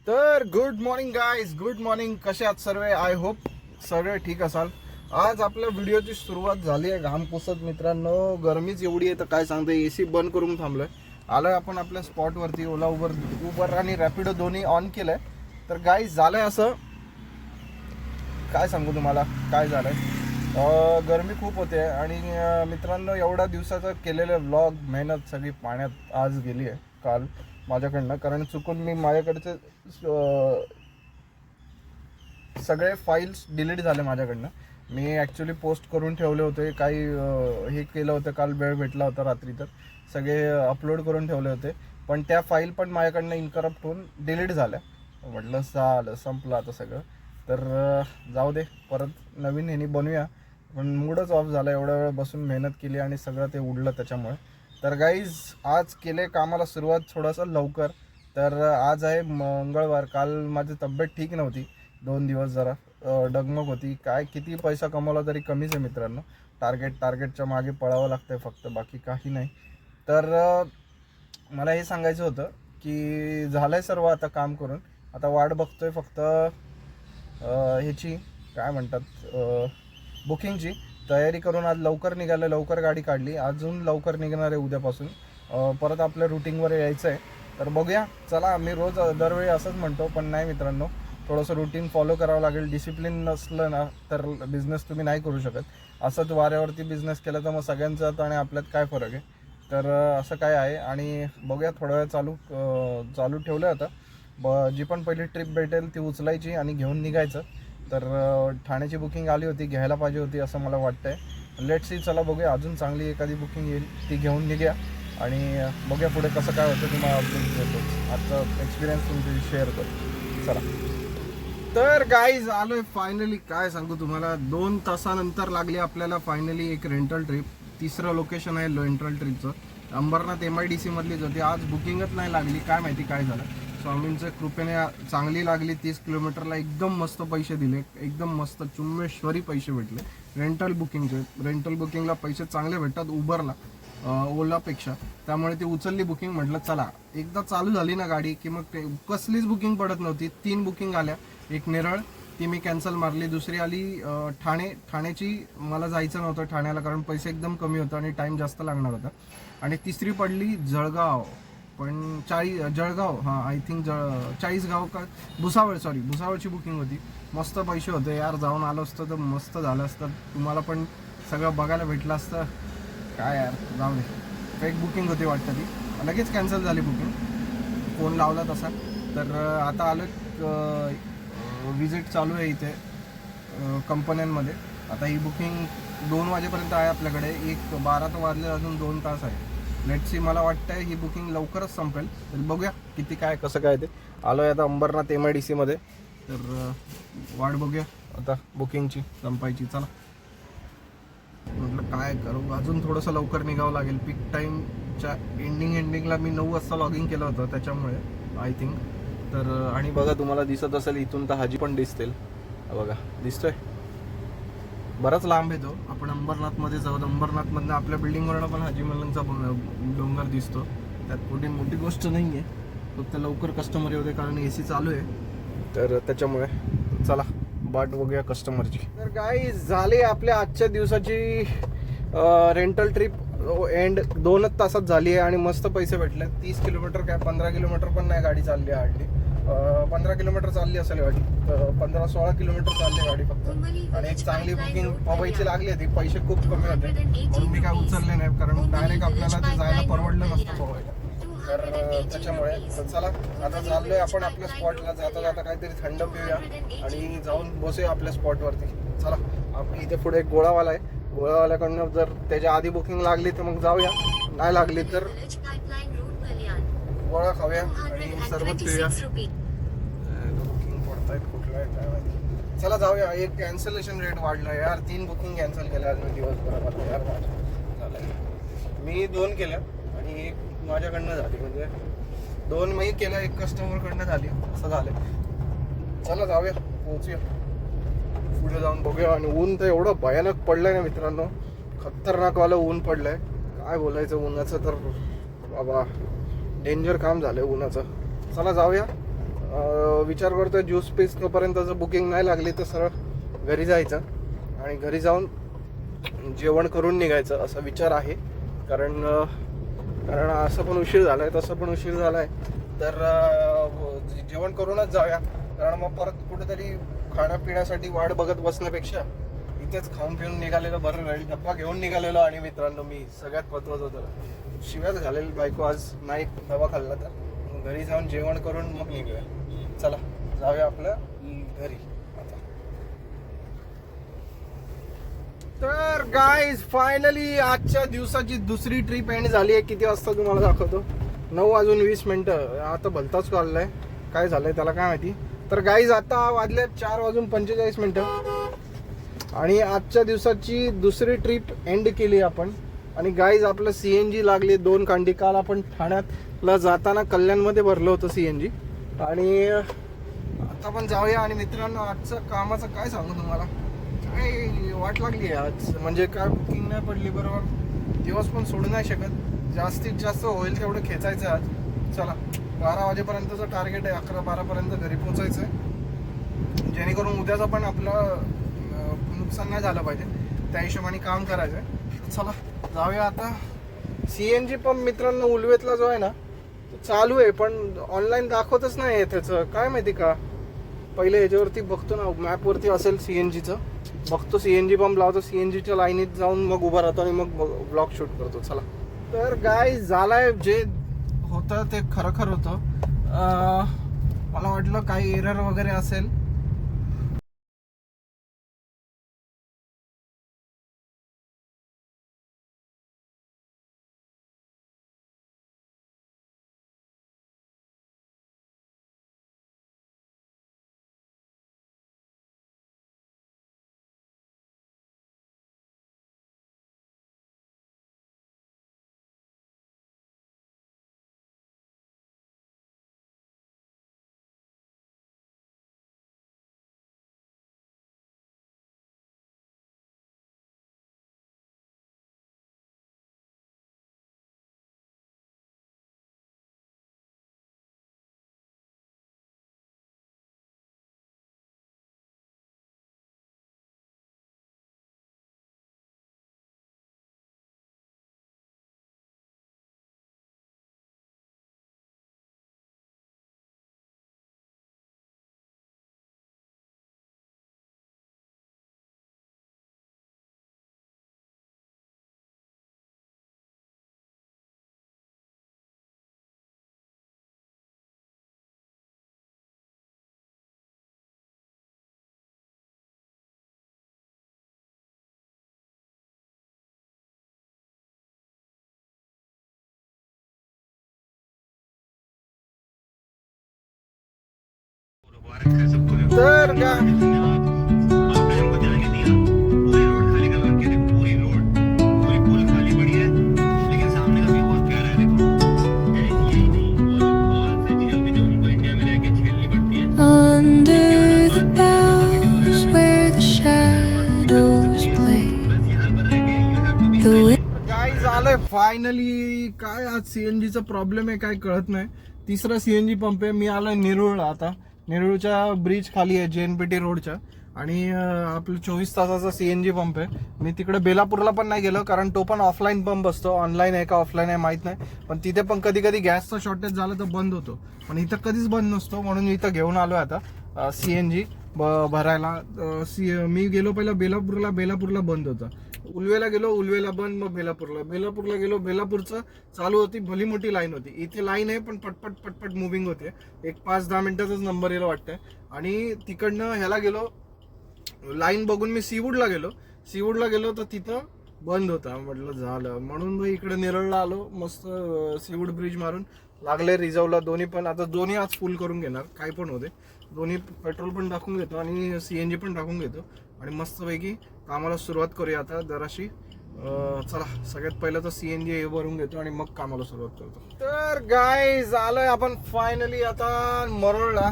तर good morning guys, good morning. कसे आहात सर्व? आय होप सर्व ठीक असाल. आज आपल्या व्हिडिओची सुरुवात झाली आहे घाम पुसत. मित्रांनो, गरमीच एवढी आहे तर काय सांगते, एसी बंद करून थांबलोय. आलोय आपण आपल्या स्पॉटवरती. ओला उबर आणि रॅपिडो दोन्ही ऑन केलंय. तर गाईज झालंय असं, काय सांगू तुम्हाला काय झालंय. गरमी खूप होते आणि मित्रांनो, एवढ्या दिवसाचं केलेलं व्लॉग मेहनत सगळी पाण्यात आज गेली आहे काल माझ्याकडनं. कारण चुकून मी माझ्याकडचे सगळे फाईल्स डिलीट झाले माझ्याकडनं. मी ॲक्च्युली पोस्ट करून ठेवले होते, काही हे केलं होतं, काल वेळ भेटला होता रात्री तर सगळे अपलोड करून ठेवले होते. पण त्या फाईल पण माझ्याकडनं इनकरप्ट होऊन डिलीट झाल्या. म्हटलं झालं, संपलं आता सगळं. तर जाऊ दे, परत नवीन ह्यानी बनवूया. पण मूडच ऑफ झाला, एवढ्या वेळ बसून मेहनत केली आणि सगळं ते उडलं त्याच्यामुळे. तर गाईज आज केले कामाला सुरुवात थोडंसं लवकर. तर आज आहे मंगळवार. काल माझी तब्येत ठीक नव्हती, 2 दिवस जरा डगमग होती. काय किती पैसा कमवला तरी कमीच आहे मित्रांनो. टार्गेटच्या मागे पळावं लागतं आहे फक्त, बाकी काही नाही. तर मला हे सांगायचं होतं की झालं आहे सर्व आता काम करून. आता वाट बघतोय फक्त ह्याची काय म्हणतात, बुकिंगची तयारी करून. आज लवकर निघालं, लवकर गाडी काढली. अजून लवकर निघणार आहे उद्यापासून. परत आपल्या रुटीनवर यायचं आहे. तर बघूया, चला. मी रोज दरवेळी असंच म्हणतो, पण नाही मित्रांनो, थोडंसं रुटीन फॉलो करावं लागेल. डिसिप्लिन नसलं ना तर बिझनेस तुम्ही नाही करू शकत. असंच वाऱ्यावरती बिझनेस केला तर मग सगळ्यांचं आणि आपल्यात काय फरक आहे. तर असं काय आहे. आणि बघूया, थोडा वेळ चालू ठेवलं आता. जी पण पहिली ट्रिप भेटेल ती उचलायची आणि घेऊन निघायचं. तर ठाण्याची बुकिंग आली होती, घ्यायला पाहिजे होती असं मला वाटतंय. लेट्स सी, चला बघूया. अजून चांगली एखादी बुकिंग येईल ती घेऊन निघूया आणि बघूया पुढे कसं काय होतं. तुम्हाला अपडेट देतो, आजचा एक्सपिरियन्स तुमच्याशी शेअर करू. चला. तर गाईज आलोय फायनली. काय सांगू तुम्हाला, 2 तासानंतर लागली आपल्याला फायनली एक रेंटल ट्रिप. तिसरं लोकेशन आहे रेंटल ट्रिपचं. अंबरनाथ MIDC मधलीच होती. आज बुकिंगच नाही लागली, काय माहिती काय झालं. स्वामींच्या कृपेने चांगली लागली. 30 किलोमीटरला एकदम मस्त पैसे दिले, एकदम मस्त चुम्मेश्वरी पैसे भेटले रेंटल बुकिंगचे. रेंटल बुकिंगला पैसे चांगले भेटतात उबरला, ओलापेक्षा. त्यामुळे ती उचलली बुकिंग. म्हटलं चला, एकदा चालू झाली ना गाडी की मग ते कसलीच बुकिंग पडत नव्हती. 3 बुकिंग आल्या. एक नेरळ, ती मी कॅन्सल मारली. दुसरी आली ठाण्याची. मला जायचं नव्हतं ठाण्याला, कारण पैसे एकदम कमी होतं आणि टाईम जास्त लागणार होता. आणि तिसरी पडली जळगाव, पण जळगाव, हां आय थिंक चाळीसगाव का भुसावळची बुकिंग होती. मस्त पैसे होते यार. जाऊन आलो असतं तर मस्त झालं असतं, तुम्हाला पण सगळं बघायला भेटलं असतं. काय यार, जाऊ दे. फेक बुकिंग होती वाटतं ती, लगेच कॅन्सल झाली बुकिंग. फोन लावला तसा. तर आता आलं, विजिट चालू आहे इथे कंपन्यांमध्ये. आता ही बुकिंग 2 वाजेपर्यंत आहे आपल्याकडे. 12 तर वाजले, अजून 2 तास आहे. लेट्स सी, मला वाटतंय ही बुकिंग लवकरच संपेल. तर बघूया किती काय कसं काय ते. आलो आहे आता अंबरनाथ MIDC मध्ये. तर वाट बघूया आता बुकिंगची संपायची. चला, म्हटलं काय करू, अजून थोडंसं लवकर निघावं लागेल. पीक टाईमच्या एंडिंगला मी 9 वाजता लॉगिंग केलं होतं त्याच्यामुळे आय थिंक. तर आणि बघा, तुम्हाला दिसत असेल इथून तर हाजी पण दिसतील. बघा, दिसतोय. बराच लांब येतो. आपण अंबरनाथमध्ये जाऊ. अंबरनाथमधनं आपल्या बिल्डिंगवरनं पण हाजी मलंगचा डोंगर दिसतो. त्यात मोठी गोष्ट नाही आहे, फक्त लवकर कस्टमर येऊ दे, कारण AC चालू आहे. तर त्याच्यामुळे चला बाट बघूया कस्टमरची. तर गाईज झाली आपल्या आजच्या दिवसाची रेंटल ट्रिप एंड. 2च तासात झाली आहे आणि मस्त पैसे भेटले. 30 किलोमीटर काय 15 किलोमीटर पण नाही गाडी चालली आहे हार्डली. 15 किलोमीटर चालली असेल गाडी. 15-16 किलोमीटर चालली गाडी फक्त. आणि एक चांगली बुकिंग व्हायची लागली होती. पैसे खूप कमी होते म्हणून मी काय उचलले नाही, कारण डायरेक्ट आपल्याला ते जायला परवडलं नसतं पोहायला. तर त्याच्यामुळे चला आता चाललोय आपण आपल्या स्पॉटला. जाता काहीतरी थंड पिऊया आणि जाऊन बसूया आपल्या स्पॉटवरती. चला, आपली इथे पुढे एक गोळावाला आहे. गोळावाल्याकडनं जर त्याच्या आधी बुकिंग लागली तर मग जाऊया, नाही लागली तर गोळा खाऊया आणि सरबत पिऊया. बुकिंग पडतायत कुठलं आहे काय माहिती. चला जाऊया. एक कॅन्सलेशन रेट वाढला यार. 3 बुकिंग कॅन्सल केल्या आज मी दिवसभरात यार. झालं, मी 2 केल्या आणि एक माझ्याकडनं झाली. म्हणजे 2 मी केल्या, एक कस्टमरकडनं झाली, असं झालं. चला जाऊया, पोहोचूया. जाऊन बघूया. आणि ऊन तर एवढं भयानक पडलंय ना मित्रांनो, खतरनाकवालं ऊन पडलंय, काय बोलायचं उन्हाचं तर बाबा, डेंजर काम झालंय उन्हाचं. चला जाऊया. विचार करतोय ज्यूस पीस तोपर्यंत जर बुकिंग नाही लागली तर सरळ घरी जायचं आणि घरी जाऊन जेवण करून निघायचं असा विचार आहे. कारण असं पण उशीर झाला आहे, तसं पण उशीर झाला आहे, तर जेवण करूनच जाऊया. कारण मग परत कुठेतरी खाण्यापिण्यासाठी वाट बघत बसण्यापेक्षा इथेच खाऊन पिऊन निघालेलं बरं राहील. डब्बा घेऊन निघालेलो. आणि मित्रांनो, मी सगळ्यात महत्त्वाचं होतं, शिव्याच घालेल बायको आज नाही डबा खाल्ला तर. घरी जाऊन जेवण करून मग निघूया. चला जाऊया आपल्या घरी आता. तर गाईज फायनली आजच्या दिवसाची दुसरी ट्रिप एंड झाली आहे. किती वाजता तुम्हाला दाखवतो, 9:20. आता भलताच चाललाय, काय झालंय त्याला काय माहिती. तर गाईज आता वाजले 4:45 आणि आजच्या दिवसाची दुसरी ट्रिप एंड केली आपण. आणि गाईज आपलं CNG लागले 2 कांडी. काल आपण ठाण्यातला जाताना कल्याणमध्ये भरलं होतं CNG. आणि आता पण जाऊया. आणि मित्रांनो, आजचं कामाचं काय सांगू तुम्हाला, काय वाट लागली आज, म्हणजे काय बुकिंग नाही पडली बरोबर. दिवस पण सोडू नाही शकत, जास्तीत जास्त होईल तेवढं खेचायचं आज. चला 12 वाजेपर्यंतचं टार्गेट आहे, 11-12 घरी पोहोचायचं आहे, जेणेकरून उद्याचं पण आपलं नुकसान नाही झालं पाहिजे, त्या हिशोबाने काम करायचं आहे. चला जाऊया आता. CNG पंप मित्रांनो उलवेतला जो आहे ना तो चालू आहे, पण ऑनलाईन दाखवतच नाही आहे त्याचं, काय माहिती का. पहिले ह्याच्यावरती बघतो ना, मॅपवरती असेल CNGचं, बघतो CNG पंप लावतो, CNGच्या लाईनीत जाऊन मग उभा राहतो आणि मग ब्लॉग शूट करतो. चला. तर गाईज झालाय, जे होतं ते खरं होतं. मला वाटलं काही एरर वगैरे असेल. तर फायनली काय आज CNGचा प्रॉब्लेम आहे काय कळत नाही. तिसरा CNG पंप आहे. मी आलोय नेरूळला. आता नेरूळच्या ब्रिज खाली आहे JNPT रोडच्या. आणि आपलं 24 तासाचा CNG पंप आहे. मी तिकडे बेलापूरला पण नाही गेलो, कारण तो पण ऑफलाईन पंप असतो. ऑनलाईन आहे का ऑफलाईन आहे माहित नाही, पण तिथे पण कधी कधी गॅसचं शॉर्टेज झालं तर बंद होतो, पण इथं कधीच बंद नसतो. म्हणून मी इथं घेऊन आलो आता CNG भरायला. मी गेलो पहिला बेलापूरला बंद होता. उलवेला गेलो, उलवेला बंद, मग बेलापूरला गेलो, बेलापूरचं चालू होती. भली मोठी लाईन होती. इथे लाईन आहे पण पटपट मुव्हिंग होते. एक 5-10 मिनिटाचाच नंबर यायला वाटतंय. आणि तिकडनं ह्याला गेलो, लाईन बघून मी सीवूडला गेलो तर तिथं बंद होता. म्हटलं झालं, म्हणून मग इकडे नेरळला आलो. मस्त सीवूड ब्रिज मारून लागले रिझर्वला दोन्ही पण. आता दोन्ही आज फुल करून घेणार, काय पण होते. दोन्ही पेट्रोल पण टाकून घेतो आणि CNG पण टाकून घेतो आणि मस्तपैकी कामाला सुरुवात करूया आता जराशी. चला सगळ्यात पहिलं तर CNG भरून घेतो आणि मग कामाला सुरुवात करतो. तर गाईज आलोय आपण फायनली आता मरोळला.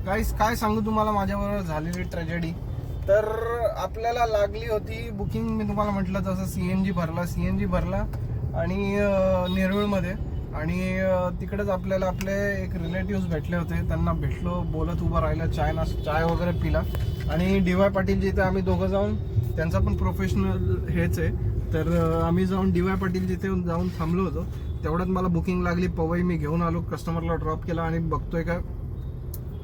गाईज काय सांगू तुम्हाला माझ्याबरोबर झालेली ट्रॅजेडी. तर आपल्याला लागली होती बुकिंग, मी तुम्हाला म्हटलं तसं CNG भरला आणि नेरूळमध्ये, आणि तिकडेच आपल्याला आपले एक रिलेटिव्स भेटले होते, त्यांना भेटलो, बोलत उभं राहिलं, चाय वगैरे पिला. आणि DY पाटील जिथे आम्ही दोघं जाऊन, त्यांचा पण प्रोफेशनल हेच आहे, तर आम्ही जाऊन DY पाटील जिथे जाऊन थांबलो होतो. तेवढ्यात मला बुकिंग लागली. पवई मी घेऊन आलो, कस्टमरला ड्रॉप केला आणि बघतोय का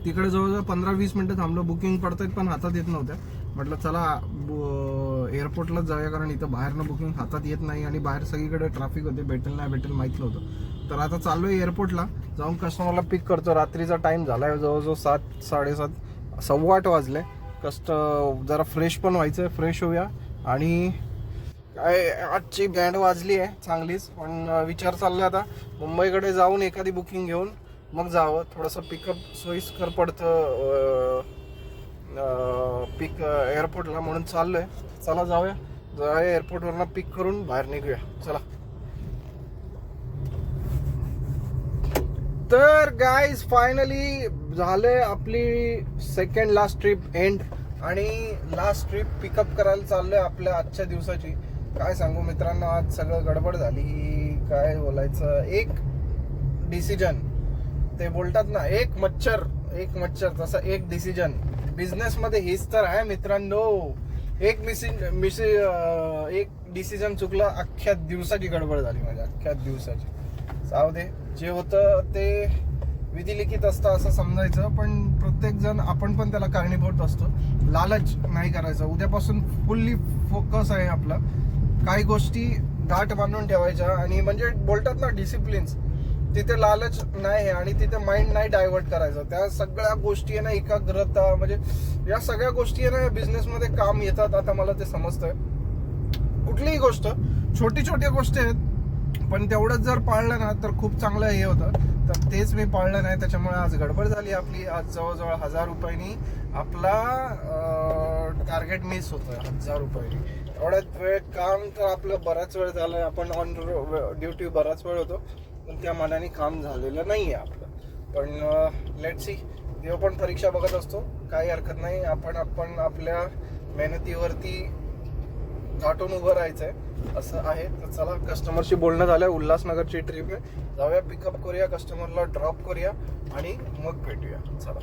तिकडे जवळजवळ 15-20 मिनटं थांबलो. बुकिंग पडतायत पण हातात येत नव्हत्या. म्हटलं चला एअरपोर्टलाच जाऊया, कारण इथं बाहेरनं बुकिंग हातात येत नाही आणि बाहेर सगळीकडे ट्रॅफिक होते, भेटेल नाही भेटेल माहीत नव्हतं. तर आता चाललोय एअरपोर्टला, जाऊन कस्टमरला पिक करतो. रात्रीचा टाईम झाला आहे, जवळजवळ 7, 7:30, 7:15 वाजले. जरा फ्रेश पण व्हायचं, फ्रेश होऊया. आणि काय आजची बँड वाजली आहे चांगलीच, पण विचार चालला आता मुंबईकडे जाऊन एखादी बुकिंग घेऊन मग जावं. थोडंसं पिकअप सोयीस्कर पडतं पिक एअरपोर्टला, म्हणून चाललोय. चला जाऊया एअरपोर्टवरनं पिक करून बाहेर निघूया. चला. तर गाईज फायनली झाले आपली सेकंड लास्ट ट्रिप एंड, आणि लास्ट ट्रिप पिकअप करायला चाललोय आपल्या आजच्या दिवसाची. काय सांगू मित्रांनो, आज सगळं गडबड झाली. काय बोलायचं, एक डिसिजन, ते बोलतात ना एक मच्छर तसं एक डिसिजन. बिझनेस मध्ये हेच तर आहे मित्रांनो, एक डिसिजन चुकला, अख्ख्या दिवसाची गडबड झाली माझ्या, अख्ख्या दिवसाची. जाऊ दे, जे होतं ते विधिलिखित असतं असं समजायचं, पण प्रत्येक जण आपण पण त्याला कारणीभूत असतो. लालच नाही करायचं. उद्यापासून फुल्ली फोकस आहे आपला, काही गोष्टी दाट बांधून ठेवायच्या, आणि म्हणजे बोलतात ना डिसिप्लिन्स, तिथे लालच नाही, आणि तिथे माइंड नाही डायव्हर्ट करायचं. त्या सगळ्या गोष्टी आहे ना, एकाग्रता, म्हणजे या सगळ्या गोष्टी आहे ना बिझनेसमध्ये काम येतात. आता मला ते समजतंय. कुठलीही गोष्ट, छोट्या गोष्टी आहेत, पण तेवढंच जर पाळलं ना तर खूप चांगलं हे होतं. तर तेच मी पाळलं नाही, त्याच्यामुळे आज गडबड झाली आपली. आज जवळजवळ 1000 रुपयांनी आपला टार्गेट मिस होतोय. 1000 रुपयांनी एवढ्यात वेळ काम तर आपलं बराच वेळ झालं, आपण ऑन ड्युटी बराच वेळ होतो, पण त्या मनाने काम झालेलं नाही आहे आपलं. पण लेट सी, देव पण परीक्षा बघत असतो, काही हरकत नाही. आपण आपल्या मेहनतीवरती घाटून उभं राहायचंय असं आहे. तर चला, कस्टमरशी बोलणं झालं, उल्हासनगरची ट्रिप आहे, जाऊया पिकअप करूया, कस्टमरला ड्रॉप करूया आणि मग भेटूया. चला.